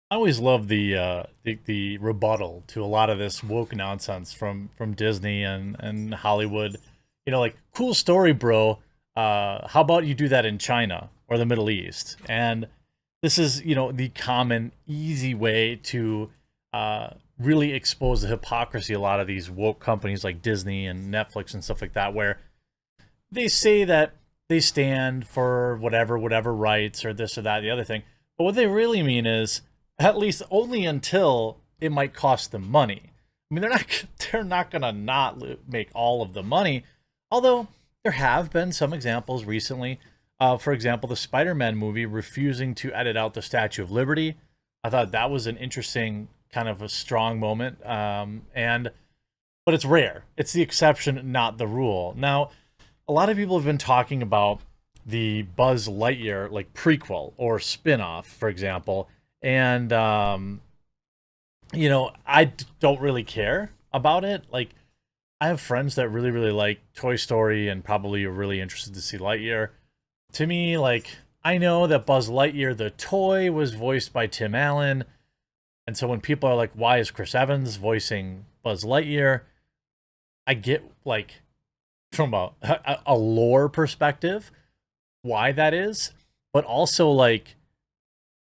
I always love the rebuttal to a lot of this woke nonsense from Disney and Hollywood. Like cool story, bro. How about you do that in China or the Middle East? And this is the common easy way to really expose the hypocrisy a lot of these woke companies like Disney and Netflix and stuff like that, where they say that they stand for whatever rights or this or that, the other thing. But what they really mean is at least only until it might cost them money. I mean, they're not gonna not make all of the money, although there have been some examples recently. For example, the Spider-Man movie refusing to edit out the Statue of Liberty. I thought that was an interesting kind of a strong moment, and but it's rare. It's the exception, not the rule. Now, a lot of people have been talking about the Buzz Lightyear like prequel or spin-off, for example, and don't really care about it. Like, I have friends that really like Toy Story and probably are really interested to see Lightyear. To me, like, I know that Buzz Lightyear, the toy, was voiced by Tim Allen, and so when people are like, "Why is Chris Evans voicing Buzz Lightyear?" I get like from a lore perspective why that is, but also like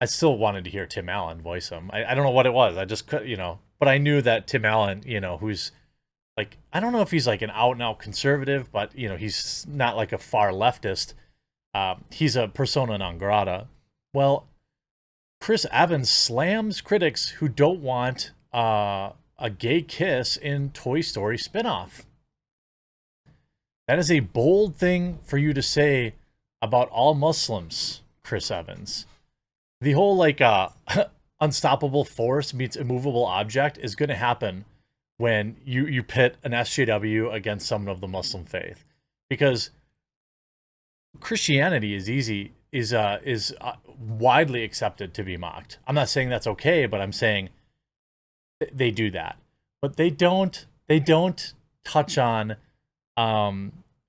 I still wanted to hear Tim Allen voice him. I don't know what it was. I just could, but I knew that Tim Allen, who's like, I don't know if he's like an out and out conservative, but he's not like a far leftist. He's a persona non grata. Well, Chris Evans slams critics who don't want a gay kiss in Toy Story spinoff. That is a bold thing for you to say about all Muslims, Chris Evans. The whole like unstoppable force meets immovable object is going to happen when you pit an SJW against someone of the Muslim faith, because Christianity is widely accepted to be mocked. I'm not saying that's okay, but I'm saying they do that, but they don't touch on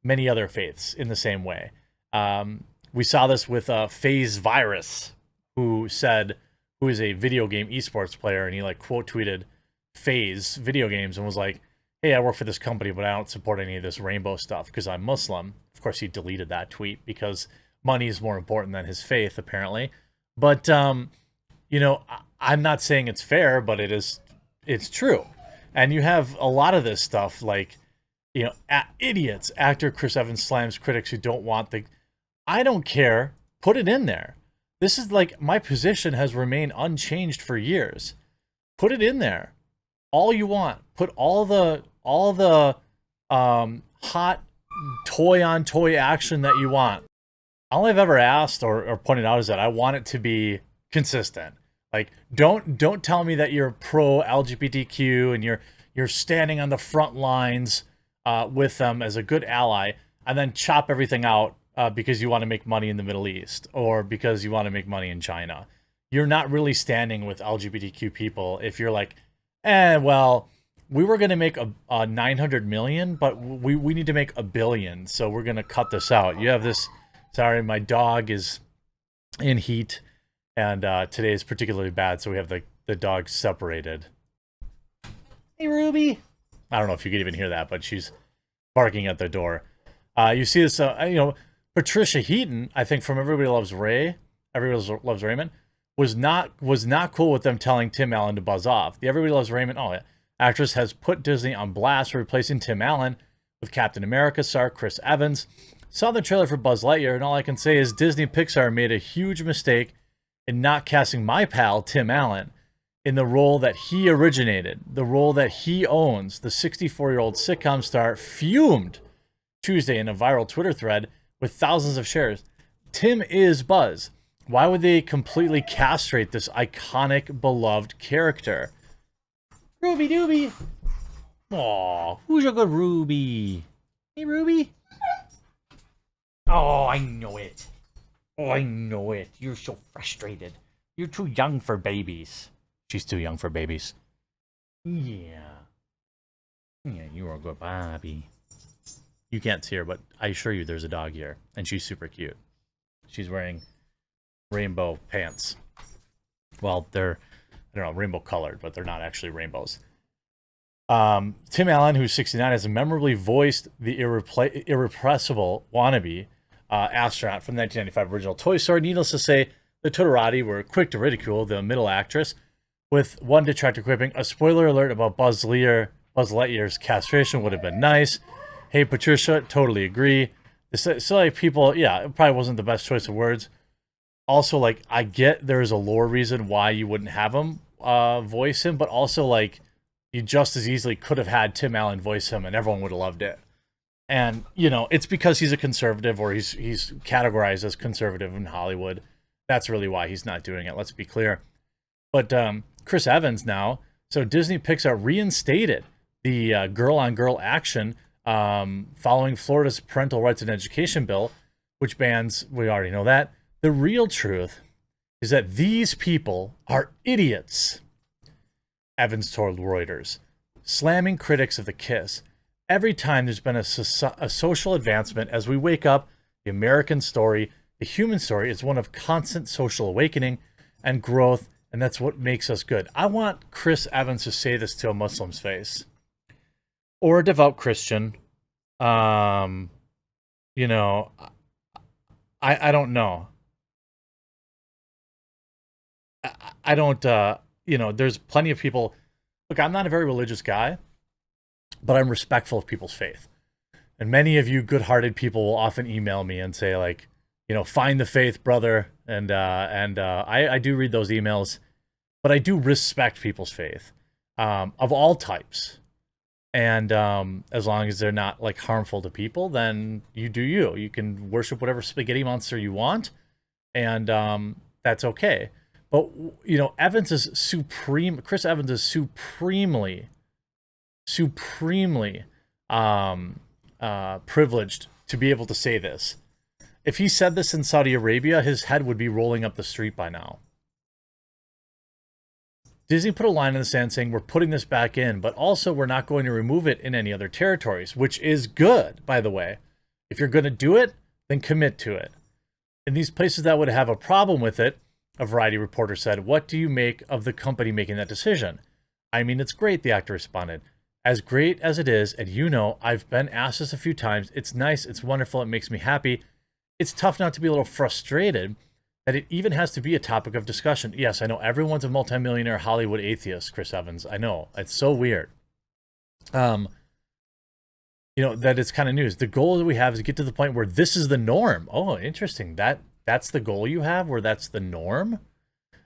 many other faiths in the same way. We saw this with FaZe Virus, who is a video game esports player, and he like quote tweeted FaZe video games and was like, "Hey, I work for this company, but I don't support any of this rainbow stuff because I'm Muslim." Of course, he deleted that tweet because money is more important than his faith, apparently. But I'm not saying it's fair, but it's true. And you have a lot of this stuff like, idiots. Actor Chris Evans slams critics who don't want the. I don't care. Put it in there. This is like my position has remained unchanged for years. Put it in there. All you want. Put all the hot toy on toy action that you want. All I've ever asked or pointed out is that I want it to be consistent. Like, don't tell me that you're pro LGBTQ and you're standing on the front lines with them as a good ally, and then chop everything out because you want to make money in the Middle East or because you want to make money in China. You're not really standing with LGBTQ people if you're like, well, we were going to make a 900 million, but we need to make a billion, so we're going to cut this out. You have this. Sorry, my dog is in heat, and today is particularly bad, so we have the dogs separated. Hey, Ruby. I don't know if you could even hear that, but she's barking at the door. You see this, Patricia Heaton, I think from Everybody Loves Raymond, was not cool with them telling Tim Allen to buzz off. The Everybody Loves Raymond actress has put Disney on blast for replacing Tim Allen with Captain America star Chris Evans. Saw the trailer for Buzz Lightyear, and all I can say is Disney Pixar made a huge mistake in not casting my pal Tim Allen in the role that he originated, the role that he owns. The 64-year-old sitcom star fumed Tuesday in a viral Twitter thread with thousands of shares. Tim is Buzz. Why would they completely castrate this iconic, beloved character? Ruby Dooby. Aw, who's your good Ruby? Hey, Ruby. Oh, I know it. Oh, I know it. You're so frustrated. You're too young for babies. She's too young for babies. Yeah. Yeah, you're a good Bobby. You can't see her, but I assure you there's a dog here, and she's super cute. She's wearing rainbow pants. Well, they're I don't know, rainbow colored, but they're not actually rainbows. Tim Allen, who's 69, has memorably voiced the irrepressible wannabe astronaut from the 1995 original Toy Story. Needless to say, the Twitterati were quick to ridicule the middle actress, with one detractor quipping, "A spoiler alert about Buzz Lightyear's castration would have been nice. Hey, Patricia, totally agree." So like people, yeah, it probably wasn't the best choice of words. Also, like, I get there's a lore reason why you wouldn't have him voice him, but also, like, you just as easily could have had Tim Allen voice him and everyone would have loved it. And, you know, it's because he's a conservative, or he's categorized as conservative in Hollywood. That's really why he's not doing it, let's be clear. But Chris Evans now, so Disney Pixar reinstated the girl-on-girl action following Florida's parental rights and education bill, which bans, we already know that. The real truth is that these people are idiots, Evans told Reuters, slamming critics of the kiss. Every time there's been a social advancement, as we wake up, the American story, the human story, is one of constant social awakening and growth, and that's what makes us good. I want Chris Evans to say this to a Muslim's face, or a devout Christian. You know, I don't know. I don't, you know, there's plenty of people. Look, I'm not a very religious guy, but I'm respectful of people's faith. And many of you good-hearted people will often email me and say, like, you know, find the faith, brother. And I do read those emails, but I do respect people's faith of all types. And as long as they're not, like, harmful to people, then you do you. You can worship whatever spaghetti monster you want, and that's okay. But, you know, Chris Evans is supremely privileged to be able to say this. If he said this in Saudi Arabia, his head would be rolling up the street by now. Disney put a line in the sand saying, we're putting this back in, but also we're not going to remove it in any other territories, which is good, by the way. If you're going to do it, then commit to it. In these places that would have a problem with it, a Variety reporter said, what do you make of the company making that decision? I mean, it's great, the actor responded. As great as it is, and you know, I've been asked this a few times, it's nice, it's wonderful, it makes me happy. It's tough not to be a little frustrated that it even has to be a topic of discussion. Yes, I know everyone's a multimillionaire Hollywood atheist, Chris Evans. I know, it's so weird. You know, that it's kind of news. The goal that we have is to get to the point where this is the norm. Oh, interesting. That's the goal you have, where that's the norm?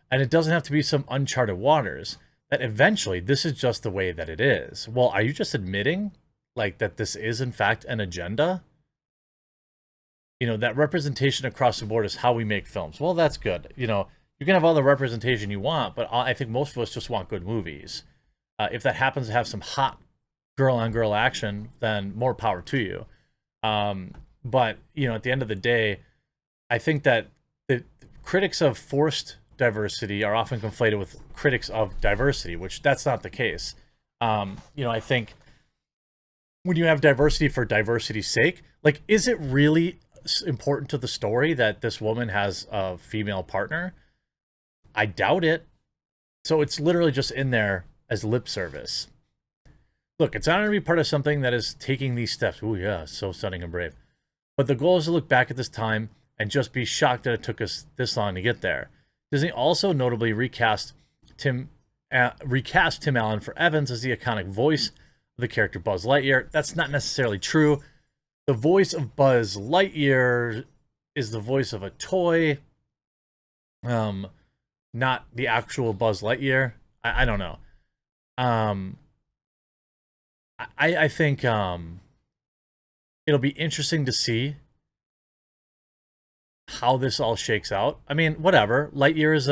And it doesn't have to be some uncharted waters. That eventually, this is just the way that it is. Well, are you just admitting, like, that this is, in fact, an agenda? You know, that representation across the board is how we make films. Well, that's good. You know, you can have all the representation you want, but I think most of us just want good movies. If that happens to have some hot girl-on-girl action, then more power to you. But, you know, at the end of the day, I think that the critics of forced diversity are often conflated with critics of diversity, which that's not the case. You know, I think when you have diversity for diversity's sake, like, is it really important to the story that this woman has a female partner? I doubt it. So it's literally just in there as lip service. Look, it's honored to be part of something that is taking these steps. Oh yeah, so stunning and brave. But the goal is to look back at this time and just be shocked that it took us this long to get there. Disney also notably recast Tim Allen for Evans as the iconic voice of the character Buzz Lightyear. That's not necessarily true. The voice of Buzz Lightyear is the voice of a toy, not the actual Buzz Lightyear. I don't know. I think it'll be interesting to see how this all shakes out. I mean, whatever. Lightyear is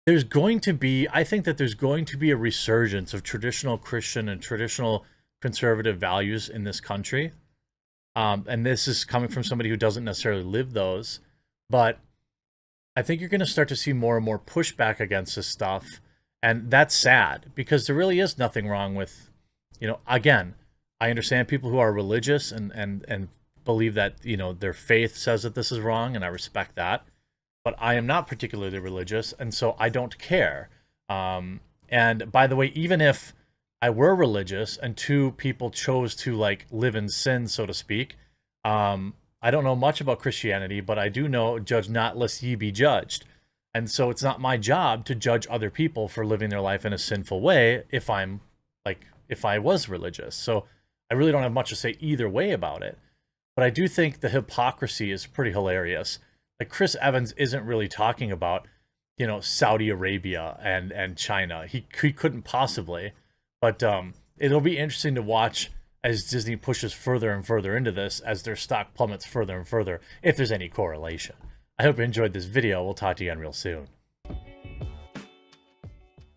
there's going to be, I think that there's going to be a resurgence of traditional Christian and traditional conservative values in this country. And this is coming from somebody who doesn't necessarily live those. But I think you're going to start to see more and more pushback against this stuff. And that's sad, because there really is nothing wrong with, you know, again, I understand people who are religious and believe that, you know, their faith says that this is wrong, and I respect that. But I am not particularly religious, and so I don't care. And by the way, even if I were religious and two people chose to like live in sin, so to speak, I don't know much about Christianity, but I do know judge not lest ye be judged. And so it's not my job to judge other people for living their life in a sinful way if I'm like, if I was religious. So I really don't have much to say either way about it. But I do think the hypocrisy is pretty hilarious. Like Chris Evans isn't really talking about, you know, Saudi Arabia and China. He couldn't possibly. But it'll be interesting to watch as Disney pushes further and further into this as their stock plummets further and further, if there's any correlation. I hope you enjoyed this video. We'll talk to you again real soon.